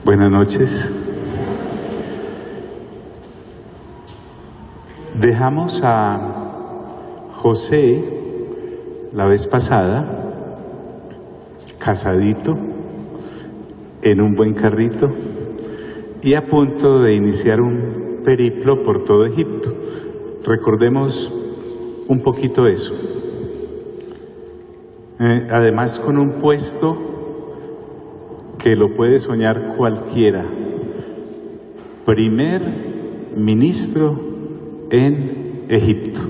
Buenas noches. Dejamos a José la vez pasada, casadito, en un buen carrito y a punto de iniciar un periplo por todo Egipto. Recordemos un poquito eso. Además, con un puesto que lo puede soñar cualquiera: primer ministro en Egipto.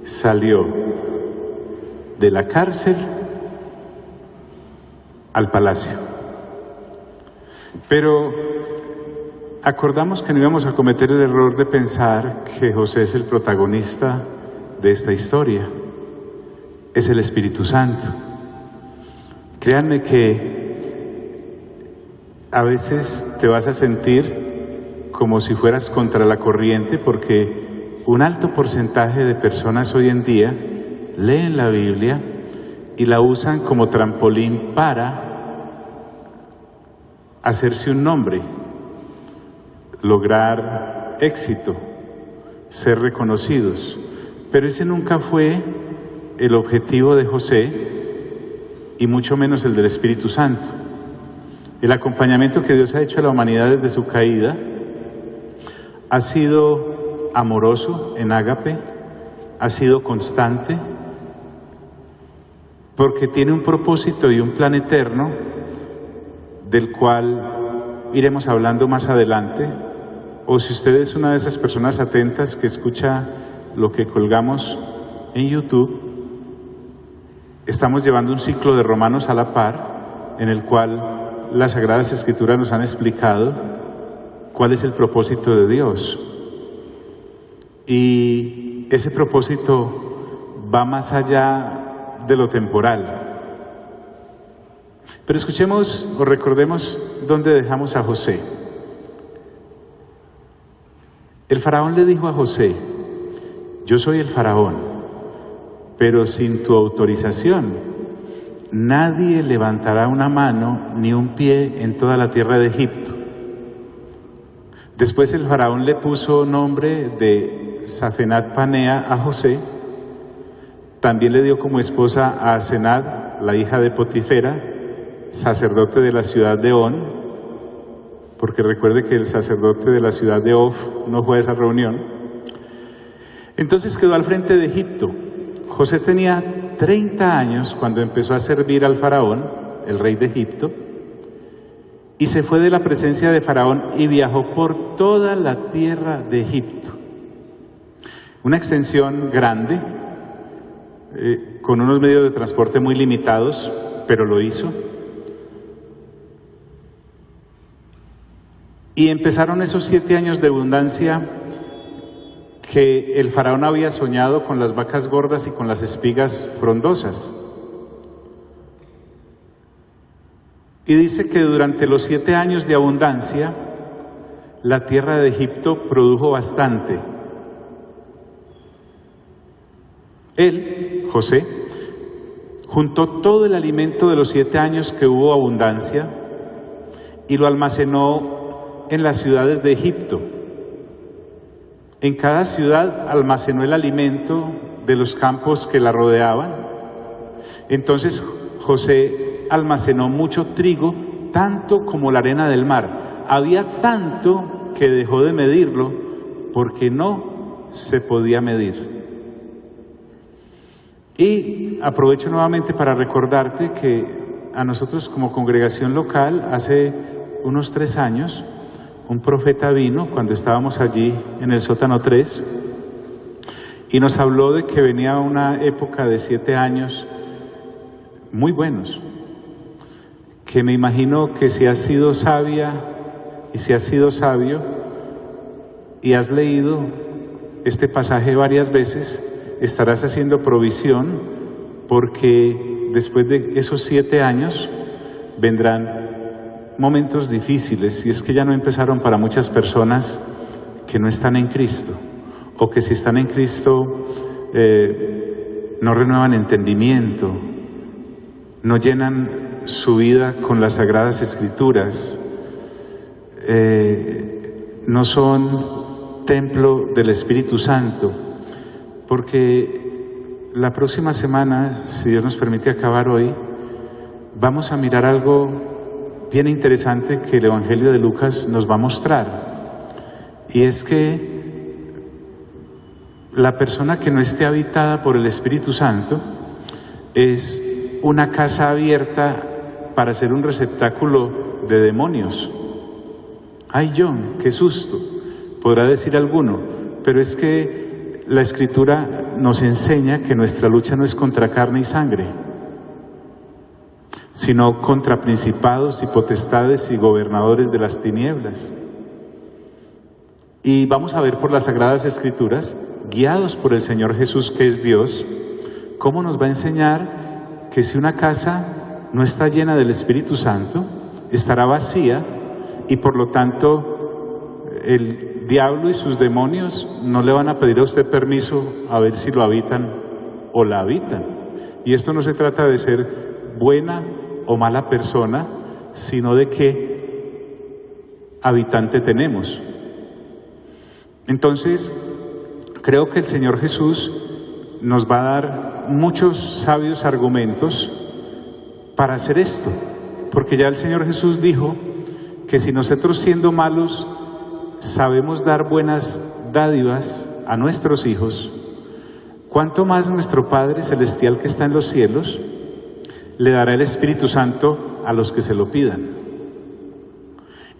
Salió de la cárcel al palacio. Pero acordamos que no íbamos a cometer el error de pensar que José es el protagonista de esta historia. Es el Espíritu Santo. Créanme que a veces te vas a sentir como si fueras contra la corriente, porque un alto porcentaje de personas hoy en día leen la Biblia y la usan como trampolín para hacerse un nombre, lograr éxito, ser reconocidos. Pero ese nunca fue el objetivo de José, y mucho menos el del Espíritu Santo. El acompañamiento que Dios ha hecho a la humanidad desde su caída ha sido amoroso en ágape, ha sido constante, porque tiene un propósito y un plan eterno del cual iremos hablando más adelante. O si usted es una de esas personas atentas que escucha lo que colgamos en YouTube, estamos llevando un ciclo de Romanos a la par, en el cual las Sagradas Escrituras nos han explicado cuál es el propósito de Dios. Y ese propósito va más allá de lo temporal. Pero escuchemos o recordemos dónde dejamos a José. El faraón le dijo a José: yo soy el faraón, pero sin tu autorización nadie levantará una mano ni un pie en toda la tierra de Egipto. Después el faraón le puso nombre de Safenat Panea a José. También le dio como esposa a Asenat, la hija de Potifera, sacerdote de la ciudad de On, porque recuerde que el sacerdote de la ciudad de Of no fue a esa reunión. Entonces quedó al frente de Egipto. José tenía 30 años cuando empezó a servir al faraón, el rey de Egipto, y se fue de la presencia de faraón y viajó por toda la tierra de Egipto. Una extensión grande, con unos medios de transporte muy limitados, pero lo hizo. Y empezaron esos 7 años de abundancia que el faraón había soñado, con las vacas gordas y con las espigas frondosas. Y dice que durante los 7 años de abundancia, la tierra de Egipto produjo bastante. Él, José, juntó todo el alimento de los 7 años que hubo abundancia y lo almacenó en las ciudades de Egipto. En cada ciudad almacenó el alimento de los campos que la rodeaban. Entonces José almacenó mucho trigo, tanto como la arena del mar. Había tanto que dejó de medirlo porque no se podía medir. Y aprovecho nuevamente para recordarte que a nosotros como congregación local, hace unos 3 años, un profeta vino cuando estábamos allí en el sótano 3 y nos habló de que venía una época de 7 años muy buenos, que me imagino que si has sido sabia y si has sido sabio y has leído este pasaje varias veces, estarás haciendo provisión, porque después de esos 7 años vendrán momentos difíciles, y es que ya no empezaron para muchas personas que no están en Cristo, o que si están en Cristo no renuevan entendimiento, no llenan su vida con las Sagradas Escrituras, no son templo del Espíritu Santo, porque la próxima semana, si Dios nos permite acabar hoy, vamos a mirar algo bien interesante que el Evangelio de Lucas nos va a mostrar, y es que la persona que no esté habitada por el Espíritu Santo es una casa abierta para ser un receptáculo de demonios. ¡Ay, John, qué susto!, podrá decir alguno, pero es que la Escritura nos enseña que nuestra lucha no es contra carne y sangre, sino contra principados y potestades y gobernadores de las tinieblas. Y vamos a ver por las Sagradas Escrituras, guiados por el Señor Jesús, que es Dios, cómo nos va a enseñar que si una casa no está llena del Espíritu Santo, estará vacía, y por lo tanto el diablo y sus demonios no le van a pedir a usted permiso a ver si lo habitan o la habitan. Y esto no se trata de ser buena o mala persona, sino de qué habitante tenemos. Entonces, creo que el Señor Jesús nos va a dar muchos sabios argumentos para hacer esto, porque ya el Señor Jesús dijo que si nosotros, siendo malos, sabemos dar buenas dádivas a nuestros hijos, ¿cuánto más nuestro Padre Celestial que está en los cielos le dará el Espíritu Santo a los que se lo pidan?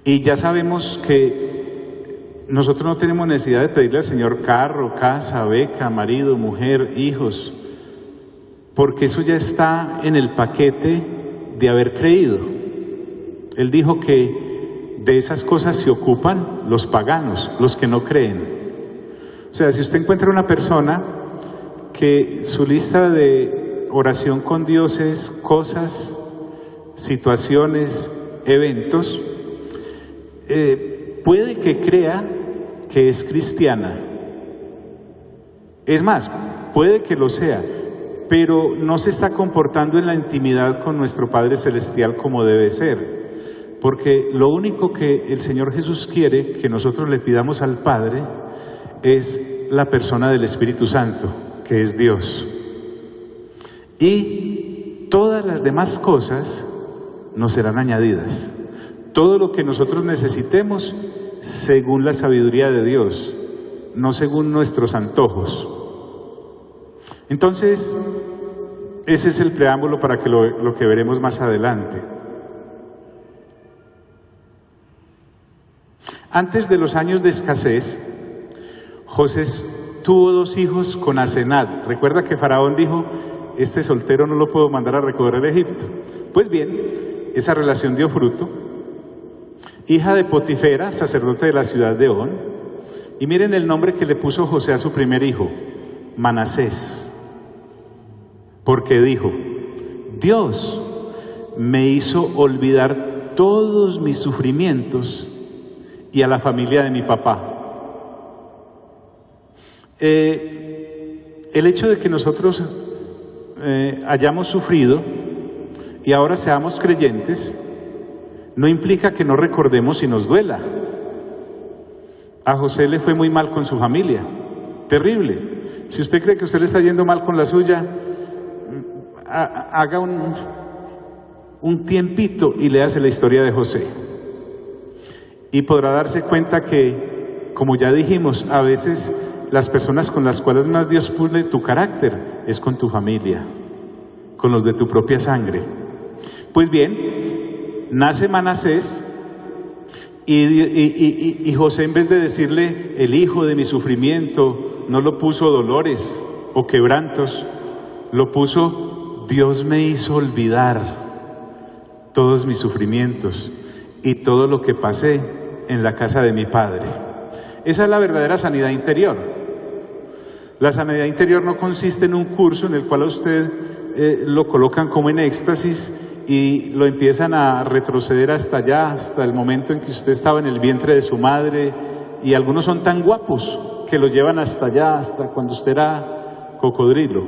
Y ya sabemos que nosotros no tenemos necesidad de pedirle al Señor carro, casa, beca, marido, mujer, hijos, porque eso ya está en el paquete de haber creído. Él dijo que de esas cosas se ocupan los paganos, los que no creen. O sea, si usted encuentra una persona que su lista de oración con Dios es cosas, situaciones, eventos, puede que crea que es cristiana. Es más, puede que lo sea, pero no se está comportando en la intimidad con nuestro Padre Celestial como debe ser. Porque lo único que el Señor Jesús quiere que nosotros le pidamos al Padre es la persona del Espíritu Santo, que es Dios. Y todas las demás cosas nos serán añadidas. Todo lo que nosotros necesitemos según la sabiduría de Dios, no según nuestros antojos. Entonces, ese es el preámbulo para que lo que veremos más adelante. Antes de los años de escasez, José tuvo 2 hijos con Asenat. Recuerda que Faraón dijo, este soltero no lo puedo mandar a recorrer Egipto. Pues bien, esa relación dio fruto. Hija de Potifera, sacerdote de la ciudad de On. Y miren el nombre que le puso José a su primer hijo, Manasés. Porque dijo, Dios me hizo olvidar todos mis sufrimientos y a la familia de mi papá. El hecho de que nosotros hayamos sufrido y ahora seamos creyentes no implica que no recordemos y nos duela. A José le fue muy mal con su familia, terrible. Si usted cree que a usted le está yendo mal con la suya, haga un tiempito y léase la historia de José. Y podrá darse cuenta que, como ya dijimos, a veces las personas con las cuales más Dios pone tu carácter es con tu familia, con los de tu propia sangre. Pues bien, nace Manasés y José, en vez de decirle el hijo de mi sufrimiento, no lo puso dolores o quebrantos, lo puso Dios me hizo olvidar todos mis sufrimientos y todo lo que pasé en la casa de mi padre. Esa es la verdadera sanidad interior. La sanidad interior no consiste en un curso en el cual a usted lo colocan como en éxtasis y lo empiezan a retroceder hasta allá, hasta el momento en que usted estaba en el vientre de su madre, y algunos son tan guapos que lo llevan hasta allá, hasta cuando usted era cocodrilo.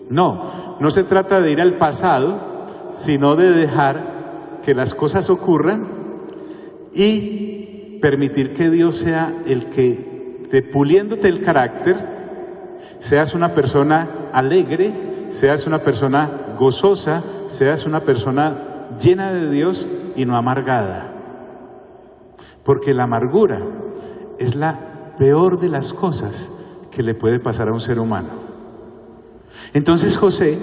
No se trata de ir al pasado, sino de dejar que las cosas ocurran y permitir que Dios sea el que, puliéndote el carácter, seas una persona alegre, seas una persona gozosa, seas una persona llena de Dios y no amargada. Porque la amargura es la peor de las cosas que le puede pasar a un ser humano. Entonces José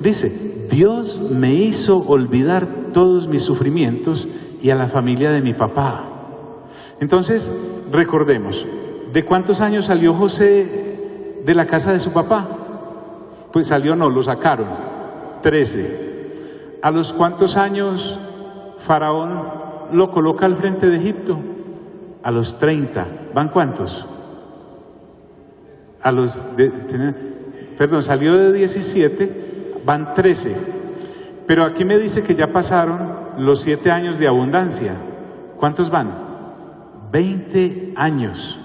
dice, Dios me hizo olvidar todos mis sufrimientos y a la familia de mi papá. Entonces, recordemos, ¿de cuántos años salió José de la casa de su papá? Pues salió, no, lo sacaron, 13. ¿A los cuántos años Faraón lo coloca al frente de Egipto? A los 30. ¿Van cuántos? Salió de 17, van 13. Pero aquí me dice que ya pasaron los 7 años de abundancia. ¿Cuántos van? 20 años.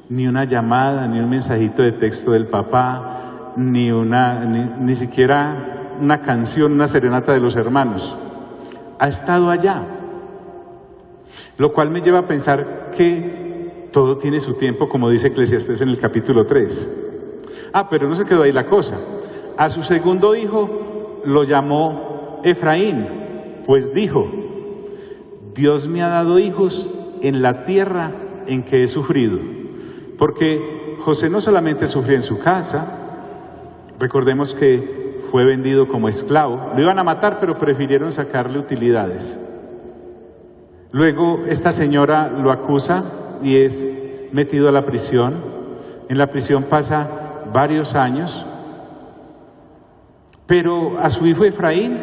Ni una llamada, ni un mensajito de texto del papá, ni siquiera una canción, una serenata de los hermanos. Ha estado allá. Lo cual me lleva a pensar que todo tiene su tiempo, como dice Eclesiastés en el capítulo 3. Pero no se quedó ahí la cosa. A su segundo hijo lo llamó Efraín, pues dijo, Dios me ha dado hijos en la tierra en que he sufrido. Porque José no solamente sufrió en su casa, recordemos que fue vendido como esclavo, lo iban a matar pero prefirieron sacarle utilidades. Luego esta señora lo acusa y es metido a la prisión. En la prisión pasa varios años, pero a su hijo Efraín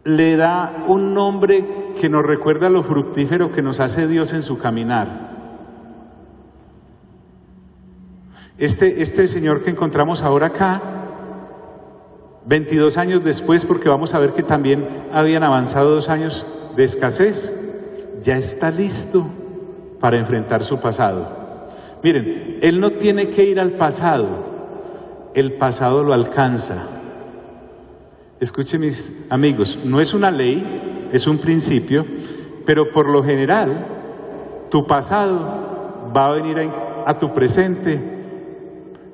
le da un nombre que nos recuerda lo fructífero que nos hace Dios en su caminar. Este señor que encontramos ahora acá, 22 años después, porque vamos a ver que también habían avanzado 2 años de escasez, ya está listo para enfrentar su pasado. Miren, él no tiene que ir al pasado, el pasado lo alcanza. Escuchen mis amigos, no es una ley, es un principio, pero por lo general, tu pasado va a venir a tu presente,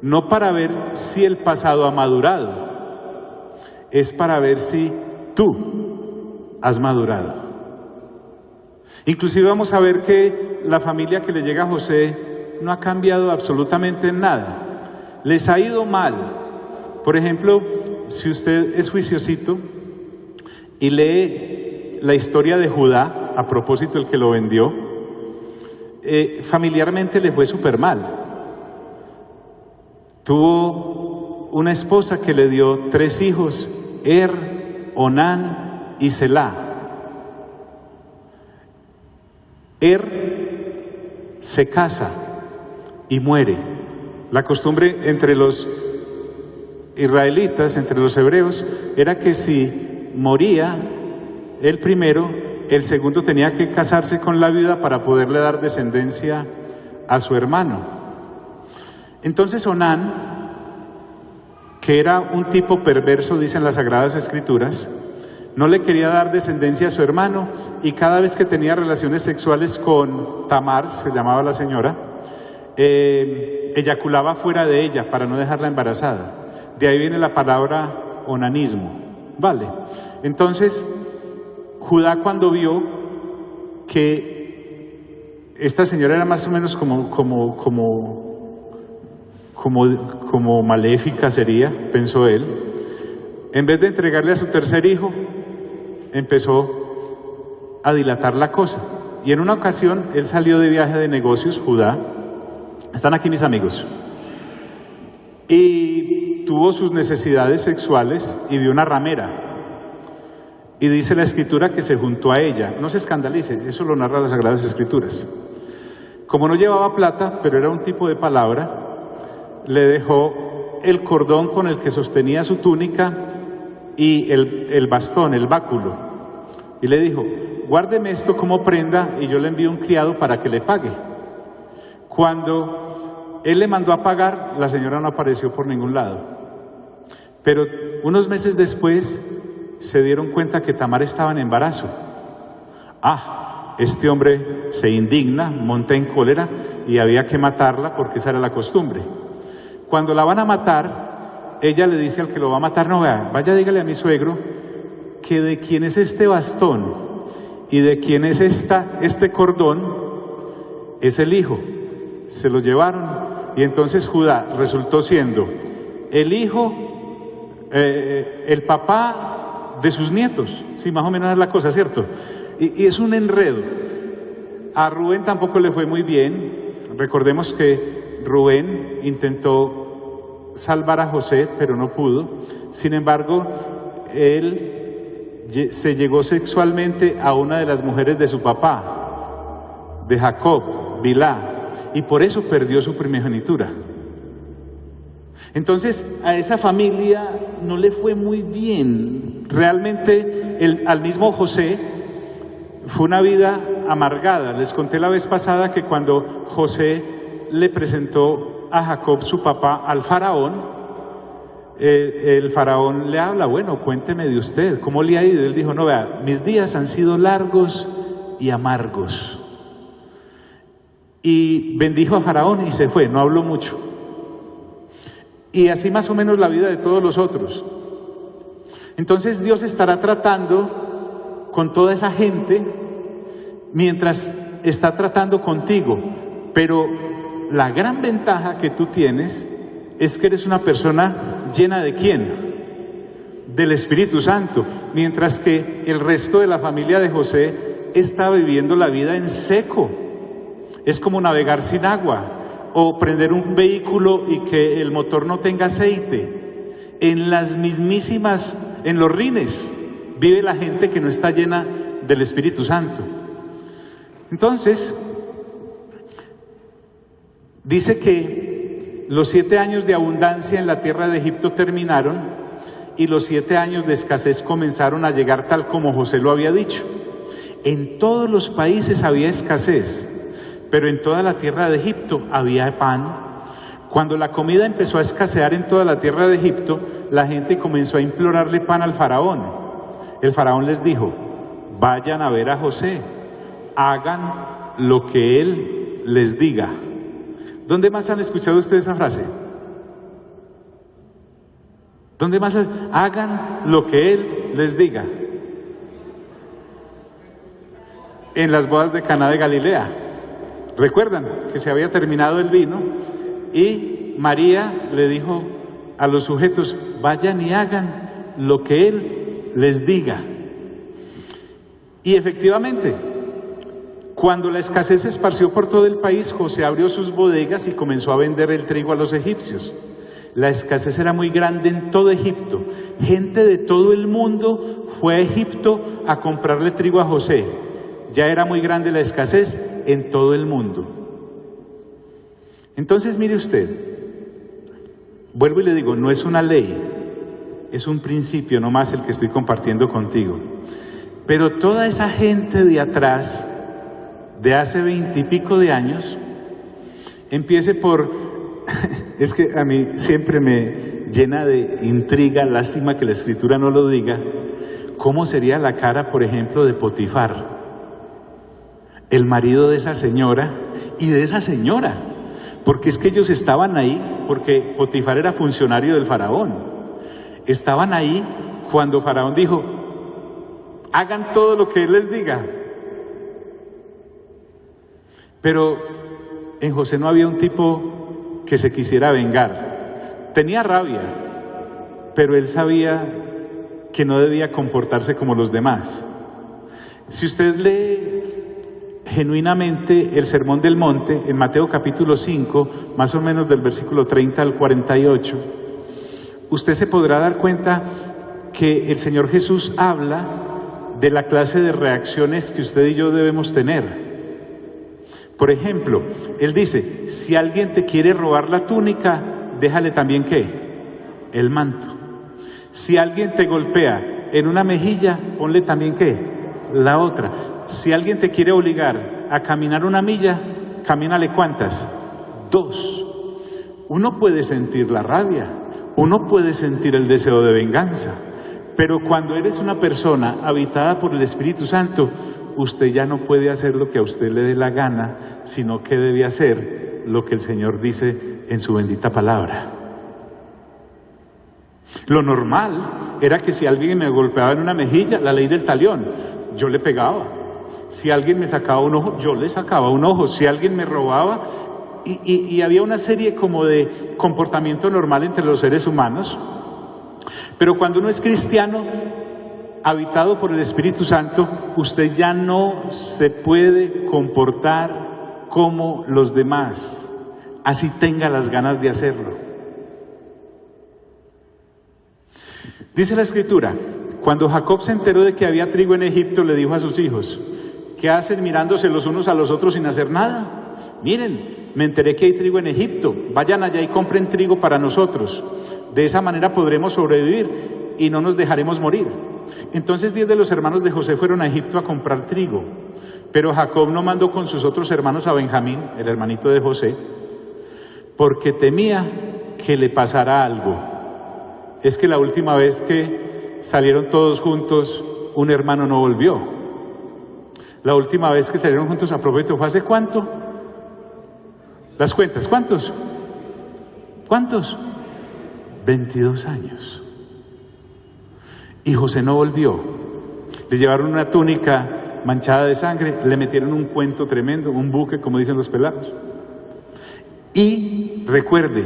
no para ver si el pasado ha madurado, es para ver si tú has madurado. Inclusive vamos a ver que la familia que le llega a José no ha cambiado absolutamente en nada. Les ha ido mal. Por ejemplo, si usted es juiciosito y lee la historia de Judá, a propósito el que lo vendió, familiarmente le fue súper mal. Tuvo una esposa que le dio 3 hijos, Onán y Selá. Se casa y muere. La costumbre entre los israelitas, entre los hebreos, era que si moría el primero, el segundo tenía que casarse con la viuda para poderle dar descendencia a su hermano. Entonces Onán, que era un tipo perverso, dicen las Sagradas Escrituras, no le quería dar descendencia a su hermano y cada vez que tenía relaciones sexuales con Tamar, se llamaba la señora, eyaculaba fuera de ella para no dejarla embarazada. De ahí viene la palabra onanismo. Vale. Entonces, Judá, cuando vio que esta señora era más o menos como maléfica sería, pensó él, en vez de entregarle a su tercer hijo, empezó a dilatar la cosa. Y en una ocasión, él salió de viaje de negocios, Judá, están aquí mis amigos, y tuvo sus necesidades sexuales y vio una ramera. Y dice la Escritura que se juntó a ella. No se escandalice, eso lo narra las Sagradas Escrituras. Como no llevaba plata, pero era un tipo de palabra, le dejó el cordón con el que sostenía su túnica y el bastón, el báculo. Y le dijo, guárdeme esto como prenda y yo le envío un criado para que le pague. Cuando él le mandó a pagar, la señora no apareció por ningún lado. Pero unos meses después se dieron cuenta que Tamar estaba en embarazo. Este hombre se indigna, monta en cólera y había que matarla porque esa era la costumbre. Cuando la van a matar, ella le dice al que lo va a matar, no, vea, vaya dígale a mi suegro que de quién es este bastón y de quién es este cordón, es el hijo. Se lo llevaron y entonces Judá resultó siendo el hijo, el papá de sus nietos. Sí, más o menos es la cosa, ¿cierto? Y es un enredo. A Rubén tampoco le fue muy bien. Recordemos que Rubén intentó salvar a José, pero no pudo. Sin embargo, él se llegó sexualmente a una de las mujeres de su papá, de Jacob, Bilhá, y por eso perdió su primogenitura. Entonces, a esa familia no le fue muy bien. Realmente, al mismo José fue una vida amargada. Les conté la vez pasada que cuando José le presentó a Jacob, su papá, al faraón, el faraón le habla, bueno, cuénteme de usted, ¿cómo le ha ido? Él dijo, no, vea, mis días han sido largos y amargos. Y bendijo a faraón y se fue, no habló mucho. Y así más o menos la vida de todos los otros. Entonces Dios estará tratando con toda esa gente mientras está tratando contigo, pero la gran ventaja que tú tienes es que eres una persona llena ¿de quién? Del Espíritu Santo, mientras que el resto de la familia de José está viviendo la vida en seco. Es como navegar sin agua o prender un vehículo y que el motor no tenga aceite. En las mismísimas, en los rines vive la gente que no está llena del Espíritu Santo. Entonces, dice que los 7 años de abundancia en la tierra de Egipto terminaron y los 7 años de escasez comenzaron a llegar tal como José lo había dicho. En todos los países había escasez, pero en toda la tierra de Egipto había pan. Cuando la comida empezó a escasear en toda la tierra de Egipto, la gente comenzó a implorarle pan al faraón. El faraón les dijo, vayan a ver a José, hagan lo que él les diga. ¿Dónde más han escuchado ustedes esa frase? ¿Dónde más? Hagan lo que él les diga. En las bodas de Caná de Galilea. ¿Recuerdan que se había terminado el vino? Y María le dijo a los sujetos, vayan y hagan lo que él les diga. Y efectivamente, cuando la escasez se esparció por todo el país, José abrió sus bodegas y comenzó a vender el trigo a los egipcios. La escasez era muy grande en todo Egipto. Gente de todo el mundo fue a Egipto a comprarle trigo a José. Ya era muy grande la escasez en todo el mundo. Entonces, mire usted, vuelvo y le digo, no es una ley, es un principio nomás el que estoy compartiendo contigo. Pero toda esa gente de atrás, de hace 20 y pico de años, empiece por, es que a mí siempre me llena de intriga, lástima que la Escritura no lo diga, ¿cómo sería la cara, por ejemplo, de Potifar? El marido de esa señora y de esa señora, porque es que ellos estaban ahí, porque Potifar era funcionario del faraón, estaban ahí cuando Faraón dijo, hagan todo lo que él les diga. Pero en José no había un tipo que se quisiera vengar. Tenía rabia, pero él sabía que no debía comportarse como los demás. Si usted lee genuinamente el Sermón del Monte, en Mateo capítulo 5, más o menos del versículo 30 al 48, usted se podrá dar cuenta que el Señor Jesús habla de la clase de reacciones que usted y yo debemos tener. Por ejemplo, Él dice, si alguien te quiere robar la túnica, déjale también ¿qué? El manto. Si alguien te golpea en una mejilla, ponle también ¿qué? La otra. Si alguien te quiere obligar a caminar una milla, camínale ¿cuántas? 2. Uno puede sentir la rabia, uno puede sentir el deseo de venganza, pero cuando eres una persona habitada por el Espíritu Santo, usted ya no puede hacer lo que a usted le dé la gana, sino que debe hacer lo que el Señor dice en su bendita palabra. Lo normal era que si alguien me golpeaba en una mejilla, la ley del talión, yo le pegaba. Si alguien me sacaba un ojo, yo le sacaba un ojo. Si alguien me robaba, y había una serie como de comportamiento normal entre los seres humanos. Pero cuando uno es cristiano, habitado por el Espíritu Santo, usted ya no se puede comportar como los demás, así tenga las ganas de hacerlo. Dice la Escritura, cuando Jacob se enteró de que había trigo en Egipto, le dijo a sus hijos: ¿qué hacen mirándose los unos a los otros sin hacer nada? Miren, me enteré que hay trigo en Egipto, vayan allá y compren trigo para nosotros. De esa manera podremos sobrevivir y no nos dejaremos morir. Entonces 10 de los hermanos de José fueron a Egipto a comprar trigo, pero Jacob no mandó con sus otros hermanos a Benjamín, el hermanito de José, porque temía que le pasara algo. Es que la última vez que salieron todos juntos, un hermano no volvió. La última vez que salieron juntos a propósito, ¿fue hace cuánto? Las cuentas, ¿cuántos? ¿Cuántos? 22 años. Y José no volvió. Le llevaron una túnica manchada de sangre, le metieron un cuento tremendo, un buque, como dicen los pelados. Y recuerde,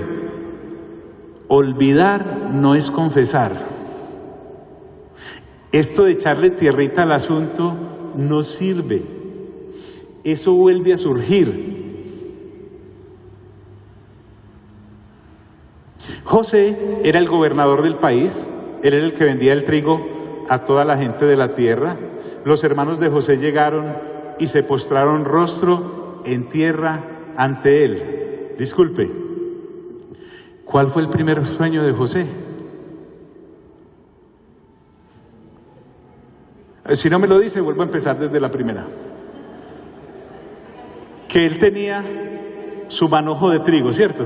olvidar no es confesar. Esto de echarle tierrita al asunto no sirve. Eso vuelve a surgir. José era el gobernador del país, él era el que vendía el trigo a toda la gente de la tierra. Los hermanos de José llegaron y se postraron rostro en tierra ante él. Disculpe, ¿cuál fue el primer sueño de José? Si no me lo dice, vuelvo a empezar desde la primera. Que él tenía su manojo de trigo, ¿cierto?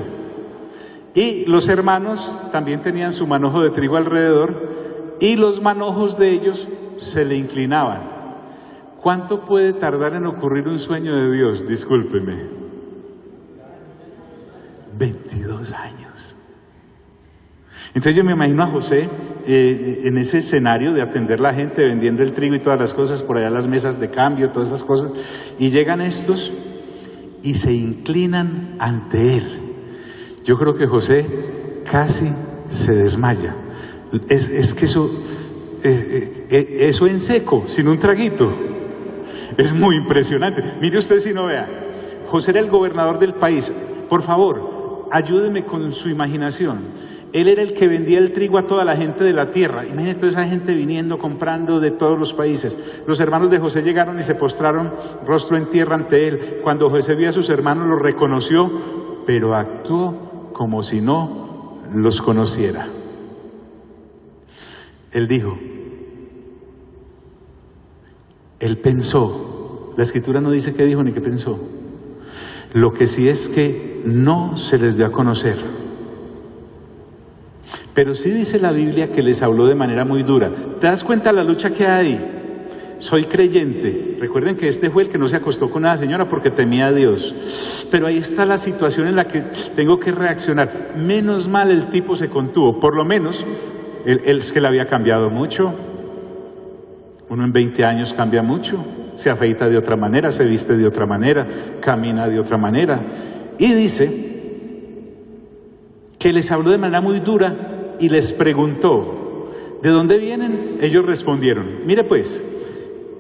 Y los hermanos también tenían su manojo de trigo alrededor, y los manojos de ellos se le inclinaban. ¿Cuánto puede tardar en ocurrir un sueño de Dios? Discúlpeme. 22 años. Entonces yo me imagino a José en ese escenario de atender a la gente, vendiendo el trigo y todas las cosas, por allá las mesas de cambio, todas esas cosas, y llegan estos y se inclinan ante él. Yo creo que José casi se desmaya. Es que eso en seco, sin un traguito, es muy impresionante. Mire usted si no vea, José era el gobernador del país. Por favor, ayúdeme con su imaginación. Él era el que vendía el trigo a toda la gente de la tierra. Imagínate toda esa gente viniendo, comprando de todos los países. Los hermanos de José llegaron y se postraron rostro en tierra ante él. Cuando José vio a sus hermanos, los reconoció, pero actuó como si no los conociera. Él dijo, él pensó, la Escritura no dice qué dijo ni qué pensó. Lo que sí es que no se les dio a conocer. Pero sí dice la Biblia que les habló de manera muy dura. ¿Te das cuenta de la lucha que hay ahí? Soy creyente. Recuerden que este fue el que no se acostó con una señora porque temía a Dios. Pero ahí está la situación en la que tengo que reaccionar. Menos mal el tipo se contuvo. Por lo menos, él es que le había cambiado mucho. Uno en 20 años cambia mucho. Se afeita de otra manera, se viste de otra manera, camina de otra manera. Y dice que les habló de manera muy dura y les preguntó, ¿de dónde vienen? Ellos respondieron, mire pues,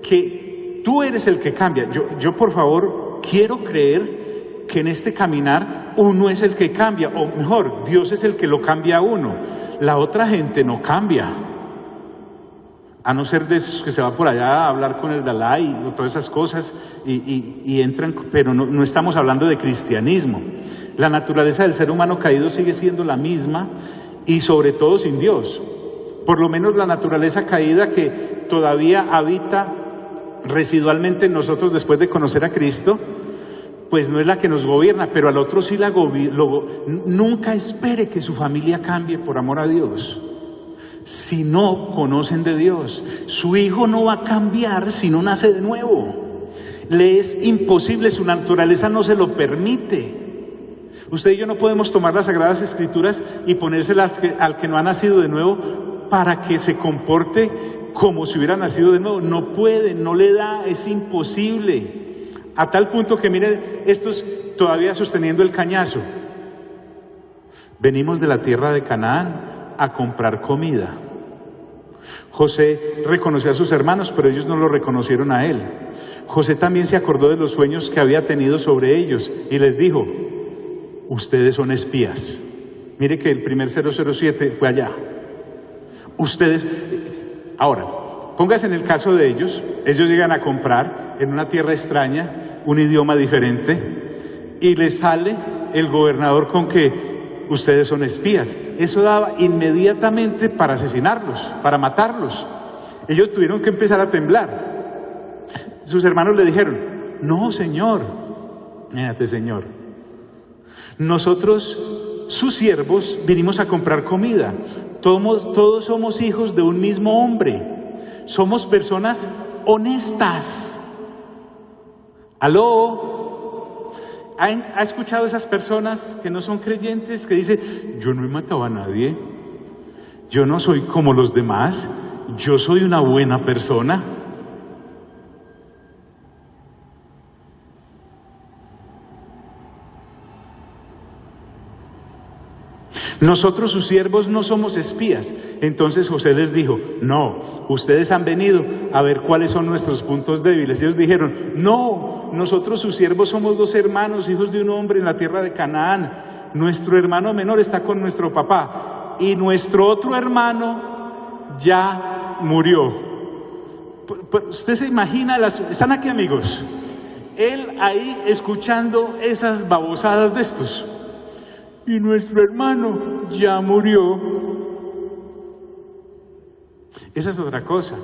que tú eres el que cambia. Yo por favor quiero creer que en este caminar uno es el que cambia, o mejor, Dios es el que lo cambia a uno. La otra gente no cambia, a no ser de esos que se va por allá a hablar con el Dalai o todas esas cosas y entran, pero no estamos hablando de cristianismo. La naturaleza del ser humano caído sigue siendo la misma y sobre todo sin Dios. Por lo menos la naturaleza caída que todavía habita residualmente en nosotros después de conocer a Cristo, pues no es la que nos gobierna, pero al otro sí la gobierna. Nunca espere que su familia cambie por amor a Dios. si no conocen de Dios. Su hijo no va a cambiar si no nace de nuevo. Le es imposible, su naturaleza no se lo permite. Usted y yo no podemos tomar las Sagradas Escrituras y ponérselas al que no ha nacido de nuevo para que se comporte como si hubiera nacido de nuevo. No puede, no le da, es imposible. A tal punto que miren, estos todavía sosteniendo el cañazo. Venimos de la tierra de Canaán a comprar comida. José reconoció a sus hermanos, pero ellos no lo reconocieron a él. José también se acordó de los sueños que había tenido sobre ellos y les dijo: ustedes son espías. Mire que el primer 007 fue allá. Ustedes, ahora, póngase en el caso de ellos. Ellos llegan a comprar en una tierra extraña, un idioma diferente, y les sale el gobernador con que ustedes son espías. Eso daba inmediatamente para asesinarlos, para matarlos. Ellos tuvieron que empezar a temblar. Sus hermanos le dijeron: no, señor, mírate, señor, nosotros, sus siervos, vinimos a comprar comida. Todos somos hijos de un mismo hombre. Somos personas honestas. ¿Aló? ¿Ha escuchado esas personas que no son creyentes que dicen: yo no he matado a nadie, yo no soy como los demás, yo soy una buena persona? Nosotros, sus siervos, no somos espías. Entonces José les dijo: no, ustedes han venido a ver cuáles son nuestros puntos débiles. Ellos dijeron: no, nosotros, sus siervos, somos 2 hermanos, hijos de un hombre en la tierra de Canaán. Nuestro hermano menor está con nuestro papá y nuestro otro hermano ya murió. Usted se imagina, están aquí, amigos, él ahí escuchando esas babosadas de estos. Y nuestro hermano ya murió. Esa es otra cosa.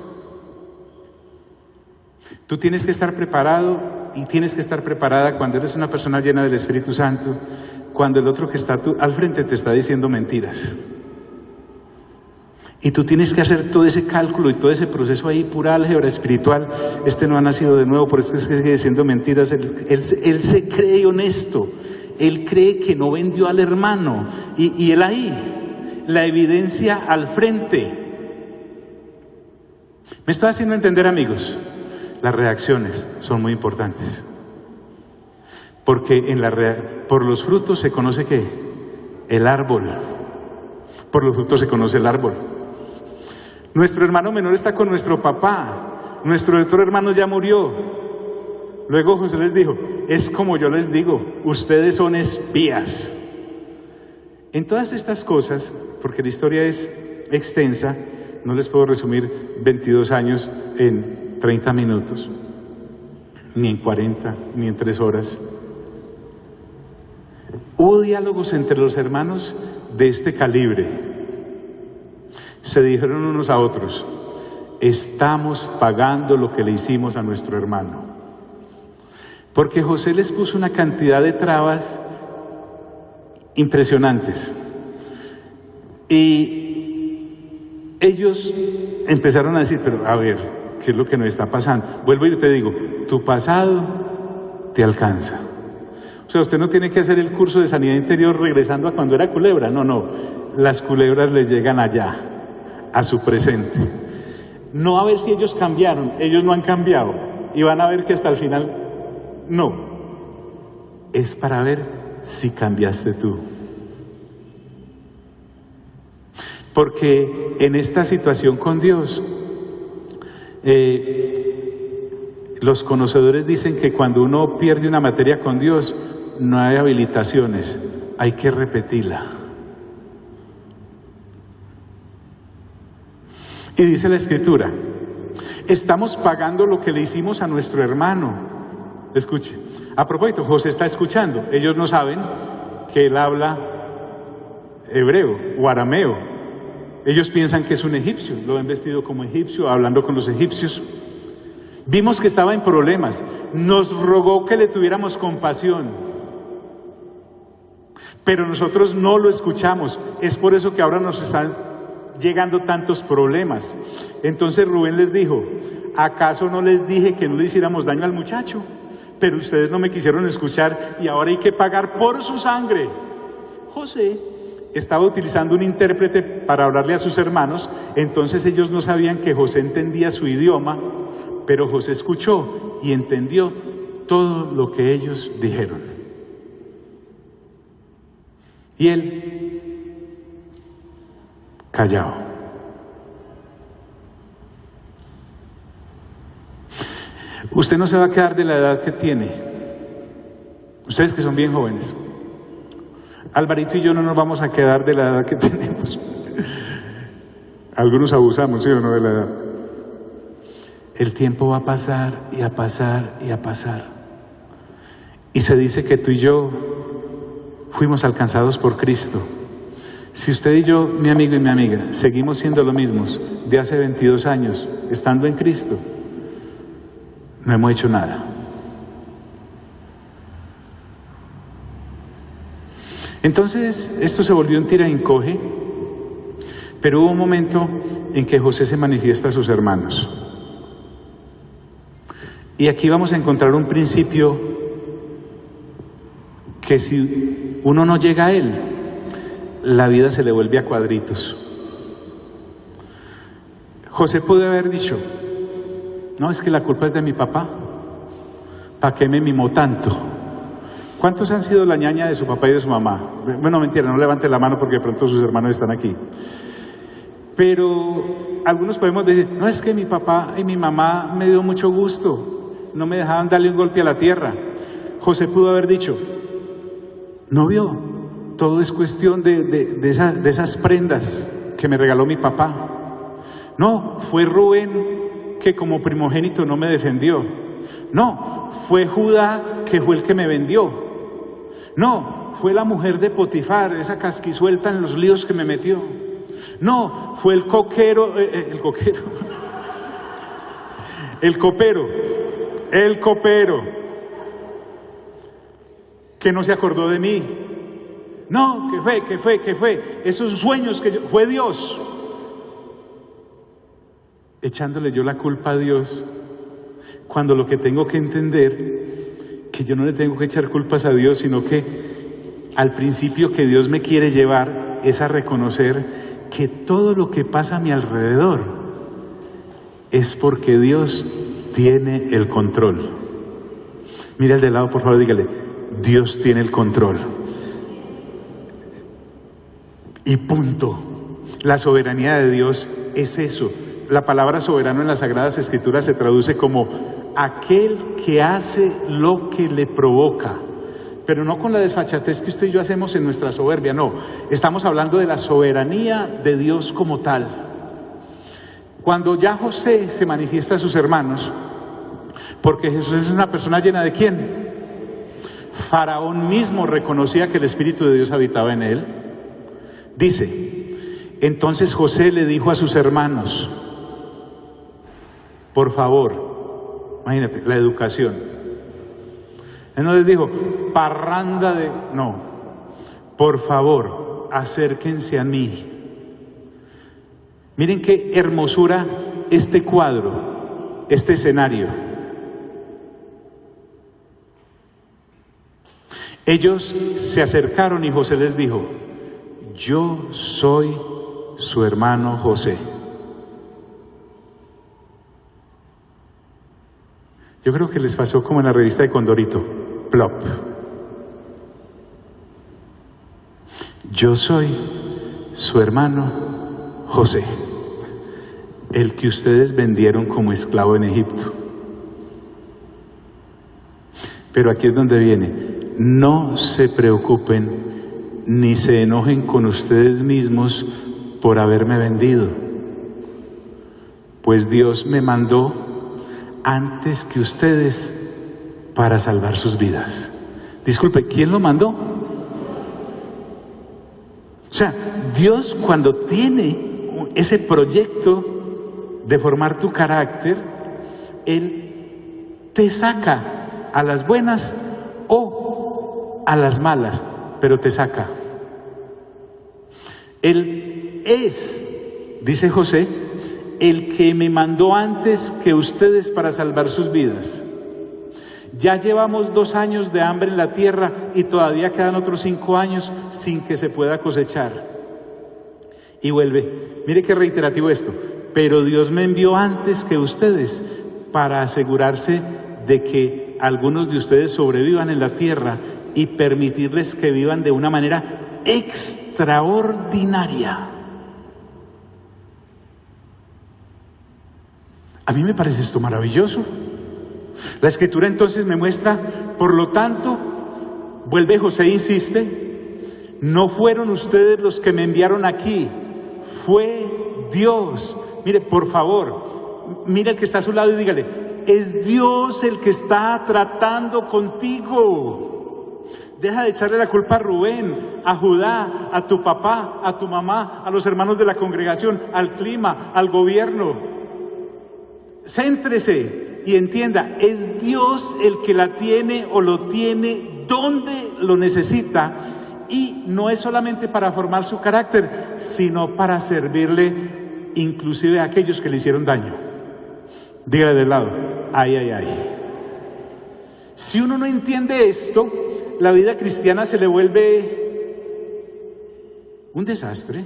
Tú tienes que estar preparado y tienes que estar preparada cuando eres una persona llena del Espíritu Santo, cuando el otro que está al frente te está diciendo mentiras. Y tú tienes que hacer todo ese cálculo y todo ese proceso ahí, pura álgebra espiritual. Este no ha nacido de nuevo, por eso es que sigue diciendo mentiras. Él se cree honesto. Él cree que no vendió al hermano y él ahí, la evidencia al frente. ¿Me estoy haciendo entender, amigos? Las reacciones son muy importantes, porque por los frutos se conoce ¿qué? El árbol. Por los frutos se conoce el árbol. Nuestro hermano menor está con nuestro papá, nuestro otro hermano ya murió. Luego José les dijo: es como yo les digo, ustedes son espías. En todas estas cosas, porque la historia es extensa, no les puedo resumir 22 años en 30 minutos, ni en 40, ni en 3 horas. Hubo diálogos entre los hermanos de este calibre. Se dijeron unos a otros: estamos pagando lo que le hicimos a nuestro hermano. Porque José les puso una cantidad de trabas impresionantes. Y ellos empezaron a decir: pero a ver, ¿qué es lo que nos está pasando? Vuelvo y te digo, tu pasado te alcanza. O sea, usted no tiene que hacer el curso de sanidad interior regresando a cuando era culebra. No, las culebras les llegan allá, a su presente. No a ver si ellos cambiaron, ellos no han cambiado. Y van a ver que hasta el final... No, es para ver si cambiaste tú. Porque en esta situación con Dios, los conocedores dicen que cuando uno pierde una materia con Dios, no hay habilitaciones, hay que repetirla. Y dice la Escritura: estamos pagando lo que le hicimos a nuestro hermano. Escuche, a propósito, José está escuchando. Ellos no saben que él habla hebreo o arameo. Ellos piensan que es un egipcio, lo han vestido como egipcio, hablando con los egipcios. Vimos que estaba en problemas, nos rogó que le tuviéramos compasión, pero nosotros no lo escuchamos. Es por eso que ahora nos están llegando tantos problemas. Entonces Rubén les dijo: ¿acaso no les dije que no le hiciéramos daño al muchacho? Pero ustedes no me quisieron escuchar y ahora hay que pagar por su sangre. José estaba utilizando un intérprete para hablarle a sus hermanos, entonces ellos no sabían que José entendía su idioma, pero José escuchó y entendió todo lo que ellos dijeron. Y él, callado. Usted no se va a quedar de la edad que tiene. Ustedes que son bien jóvenes. Alvarito y yo no nos vamos a quedar de la edad que tenemos. Algunos abusamos, ¿sí o no?, de la edad. El tiempo va a pasar y a pasar y a pasar. Y se dice que tú y yo fuimos alcanzados por Cristo. Si usted y yo, mi amigo y mi amiga, seguimos siendo lo mismos de hace 22 años, estando en Cristo, no hemos hecho nada. Entonces, esto se volvió un tira y encoge, pero hubo un momento en que José se manifiesta a sus hermanos. Y aquí vamos a encontrar un principio que si uno no llega a él, la vida se le vuelve a cuadritos. José pudo haber dicho: no, es que la culpa es de mi papá. ¿Para qué me mimó tanto? ¿Cuántos han sido la ñaña de su papá y de su mamá? Bueno, mentira, no levante la mano porque de pronto sus hermanos están aquí. Pero algunos podemos decir: no, es que mi papá y mi mamá me dio mucho gusto, no me dejaban darle un golpe a la tierra. José pudo haber dicho: no vio, todo es cuestión de esas prendas que me regaló mi papá. No, fue Rubén que como primogénito no me defendió. No, fue Judá que fue el que me vendió. No, fue la mujer de Potifar, esa casquisuelta en los líos que me metió. No, fue el copero, que no se acordó de mí. No, que fue, esos sueños fue Dios. Echándole yo la culpa a Dios, cuando lo que tengo que entender, que yo no le tengo que echar culpas a Dios, sino que al principio que Dios me quiere llevar es a reconocer que todo lo que pasa a mi alrededor es porque Dios tiene el control. Mira al de lado, por favor, dígale: Dios tiene el control. Y punto. La soberanía de Dios es eso. La palabra soberano en las Sagradas Escrituras se traduce como aquel que hace lo que le provoca, pero no con la desfachatez que usted y yo hacemos en nuestra soberbia, no. Estamos hablando de la soberanía de Dios como tal. Cuando ya José se manifiesta a sus hermanos, porque Jesús es una persona llena de ¿quién? Faraón mismo reconocía que el Espíritu de Dios habitaba en él. Dice: entonces José le dijo a sus hermanos: por favor, imagínate, la educación. Él no les dijo: parranda de... No, por favor, acérquense a mí. Miren qué hermosura este cuadro, este escenario. Ellos se acercaron y José les dijo: yo soy su hermano José. Yo creo que les pasó como en la revista de Condorito, plop. Yo soy su hermano José, el que ustedes vendieron como esclavo en Egipto. Pero aquí es donde viene: no se preocupen ni se enojen con ustedes mismos por haberme vendido, pues Dios me mandó antes que ustedes para salvar sus vidas. Disculpe, ¿quién lo mandó? O sea, Dios, cuando tiene ese proyecto de formar tu carácter, Él te saca a las buenas o a las malas, pero te saca. Él es dice José, el que me mandó antes que ustedes para salvar sus vidas. Ya llevamos 2 años de hambre en la tierra y todavía quedan otros 5 años sin que se pueda cosechar. Y vuelve, mire qué reiterativo esto, pero Dios me envió antes que ustedes para asegurarse de que algunos de ustedes sobrevivan en la tierra y permitirles que vivan de una manera extraordinaria. A mí me parece esto maravilloso. La Escritura entonces me muestra, por lo tanto, vuelve José e insiste, no fueron ustedes los que me enviaron aquí, fue Dios. Mire, por favor, mire al que está a su lado y dígale, es Dios el que está tratando contigo. Deja de echarle la culpa a Rubén, a Judá, a tu papá, a tu mamá, a los hermanos de la congregación, al clima, al gobierno. Céntrese y entienda, es Dios el que la tiene o lo tiene donde lo necesita, y no es solamente para formar su carácter, sino para servirle inclusive a aquellos que le hicieron daño. Dígale del lado, ay, ay, ay. Si uno no entiende esto, la vida cristiana se le vuelve un desastre.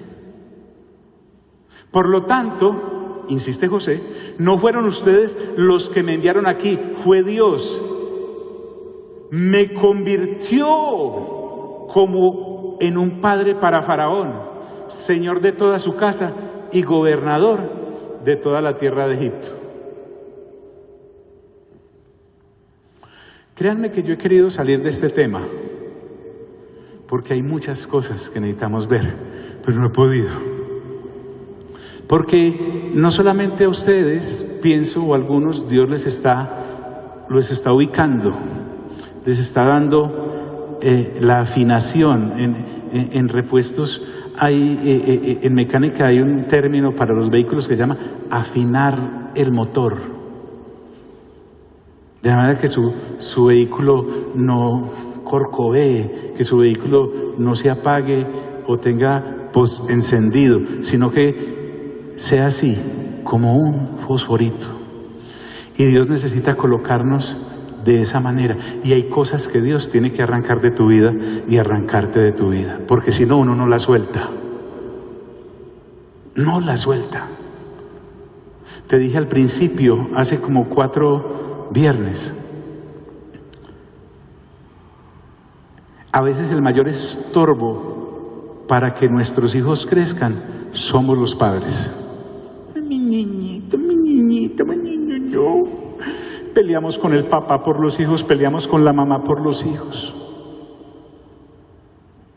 Por lo tanto, insiste José, no fueron ustedes los que me enviaron aquí, fue Dios. Me convirtió como en un padre para Faraón, señor de toda su casa y gobernador de toda la tierra de Egipto. Créanme que yo he querido salir de este tema, porque hay muchas cosas que necesitamos ver, pero no he podido. Porque no solamente a ustedes, pienso, o a algunos, Dios los está ubicando, les está dando la afinación en repuestos. En mecánica hay un término para los vehículos que se llama afinar el motor, de manera que su vehículo no corcovee, que su vehículo no se apague o tenga encendido, sino que sea así, como un fosforito. Y Dios necesita colocarnos de esa manera. Y hay cosas que Dios tiene que arrancar de tu vida y arrancarte de tu vida, porque si no, uno no la suelta. No la suelta. Te dije al principio, hace como 4 viernes, a veces el mayor estorbo para que nuestros hijos crezcan somos los padres. Mi niñito, yo. Peleamos con el papá por los hijos, peleamos con la mamá por los hijos,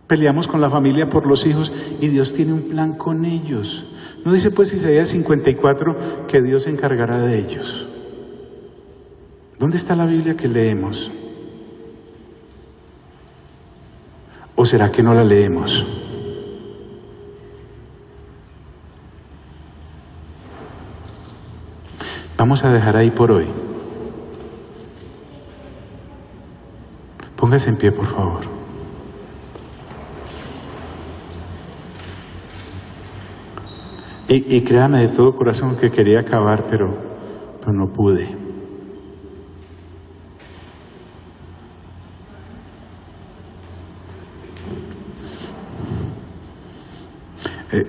peleamos con la familia por los hijos, y Dios tiene un plan con ellos. ¿No dice pues Isaías 54 que Dios se encargará de ellos? ¿Dónde está la Biblia que leemos? ¿O será que no la leemos? Vamos a dejar ahí por hoy. Póngase en pie, por favor. Y créame de todo corazón que quería acabar, pero no pude.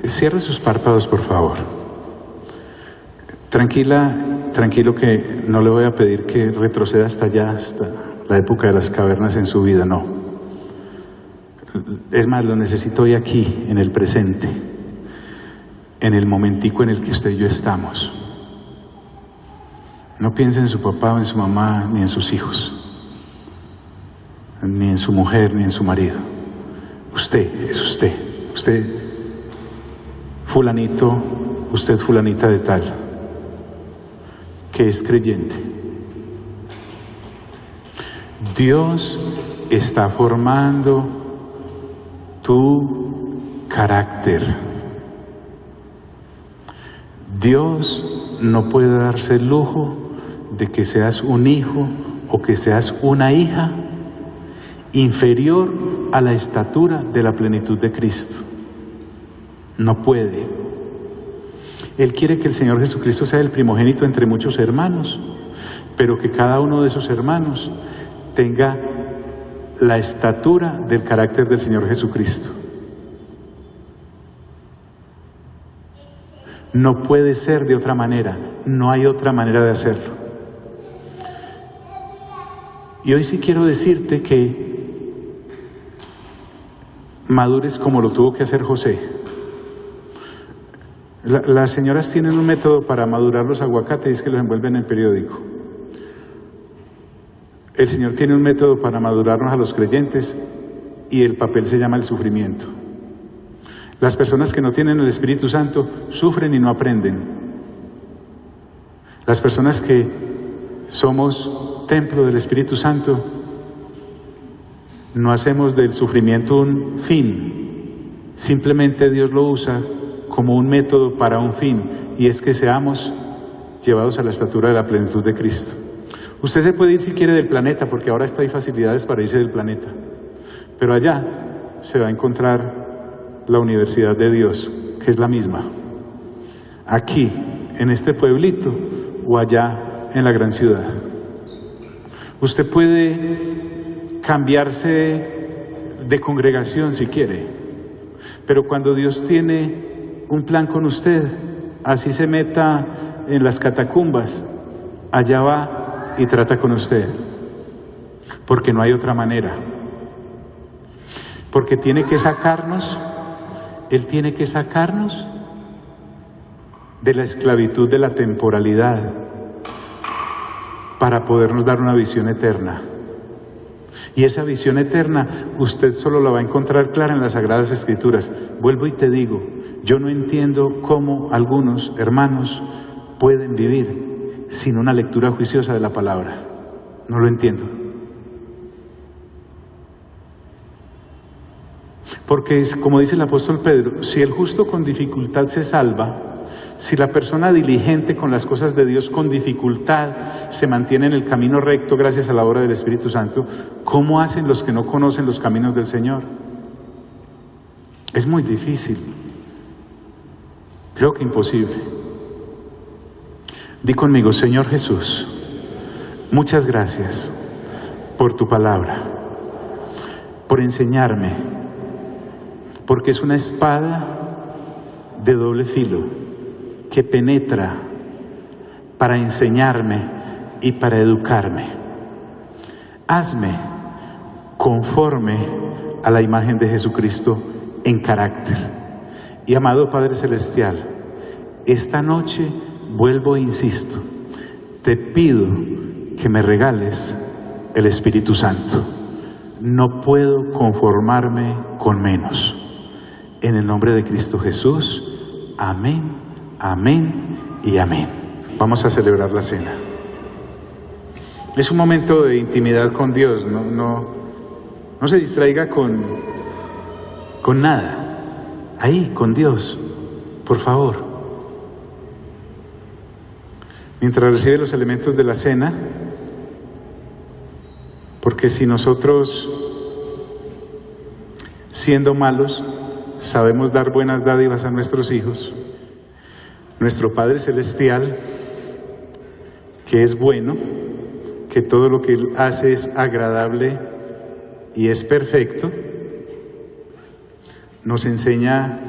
Cierre sus párpados, por favor. Tranquilo, que no le voy a pedir que retroceda hasta allá, hasta la época de las cavernas en su vida, no. Es más, lo necesito hoy aquí, en el presente, en el momentico en el que usted y yo estamos. No piense en su papá o en su mamá, ni en sus hijos, ni en su mujer, ni en su marido. Usted es usted. Usted, fulanito, usted fulanita de tal, que es creyente. Dios está formando tu carácter. Dios no puede darse el lujo de que seas un hijo o que seas una hija inferior a la estatura de la plenitud de Cristo. No puede. Él quiere que el Señor Jesucristo sea el primogénito entre muchos hermanos, pero que cada uno de esos hermanos tenga la estatura del carácter del Señor Jesucristo. No puede ser de otra manera, no hay otra manera de hacerlo. Y hoy sí quiero decirte que madures como lo tuvo que hacer José. Las señoras tienen un método para madurar los aguacates que los envuelven en periódico. El Señor tiene un método para madurarnos a los creyentes y el papel se llama el sufrimiento. Las personas que no tienen el Espíritu Santo sufren y no aprenden. Las personas que somos templo del Espíritu Santo no hacemos del sufrimiento un fin. Simplemente Dios lo usa como un método para un fin, y es que seamos llevados a la estatura de la plenitud de Cristo. Usted se puede ir si quiere del planeta, porque ahora hay facilidades para irse del planeta, pero allá se va a encontrar la universidad de Dios, que es la misma, aquí, en este pueblito, o allá en la gran ciudad. Usted puede cambiarse de congregación si quiere, pero cuando Dios tiene un plan con usted, así se meta en las catacumbas, allá va y trata con usted, porque no hay otra manera, porque tiene que sacarnos, Él tiene que sacarnos de la esclavitud de la temporalidad para podernos dar una visión eterna. Y esa visión eterna usted solo la va a encontrar clara en las Sagradas Escrituras. Vuelvo y te digo, yo no entiendo cómo algunos hermanos pueden vivir sin una lectura juiciosa de la palabra. No lo entiendo. Porque, como dice el apóstol Pedro, si el justo con dificultad se salva, si la persona diligente con las cosas de Dios con dificultad se mantiene en el camino recto gracias a la obra del Espíritu Santo, ¿cómo hacen los que no conocen los caminos del Señor? Es muy difícil. Creo que imposible. Di conmigo: Señor Jesús, muchas gracias por tu palabra, por enseñarme, porque es una espada de doble filo que penetra para enseñarme y para educarme. Hazme conforme a la imagen de Jesucristo en carácter. Y amado Padre Celestial, esta noche vuelvo e insisto, te pido que me regales el Espíritu Santo. No puedo conformarme con menos. En el nombre de Cristo Jesús, amén. Amén y amén. Vamos a celebrar la cena. Es un momento de intimidad con Dios. No se distraiga con nada. Ahí, con Dios, por favor. Mientras recibe los elementos de la cena, porque si nosotros, siendo malos, sabemos dar buenas dádivas a nuestros hijos, nuestro Padre Celestial, que es bueno, que todo lo que Él hace es agradable y es perfecto, nos enseña,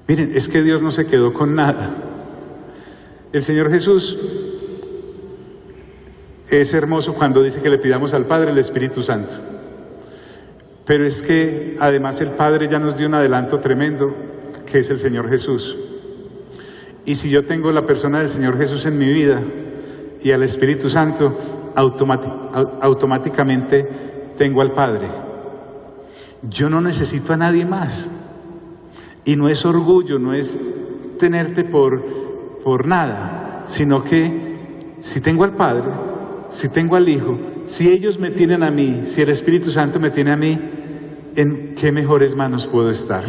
miren, es que Dios no se quedó con nada. El Señor Jesús es hermoso cuando dice que le pidamos al Padre el Espíritu Santo, pero es que además el Padre ya nos dio un adelanto tremendo, que es el Señor Jesús. Y si yo tengo la persona del Señor Jesús en mi vida y al Espíritu Santo, automáticamente tengo al Padre. Yo no necesito a nadie más. Y no es orgullo, no es tenerte por nada, sino que si tengo al Padre, si tengo al Hijo, si ellos me tienen a mí, si el Espíritu Santo me tiene a mí, ¿en qué mejores manos puedo estar?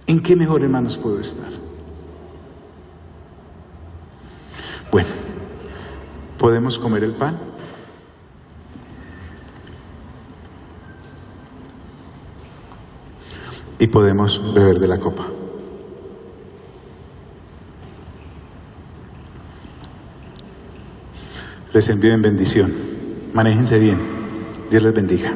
¿En qué mejores manos puedo estar? Bueno, ¿podemos comer el pan? y podemos beber de la copa. Les envío en bendición. Manéjense bien. Dios les bendiga.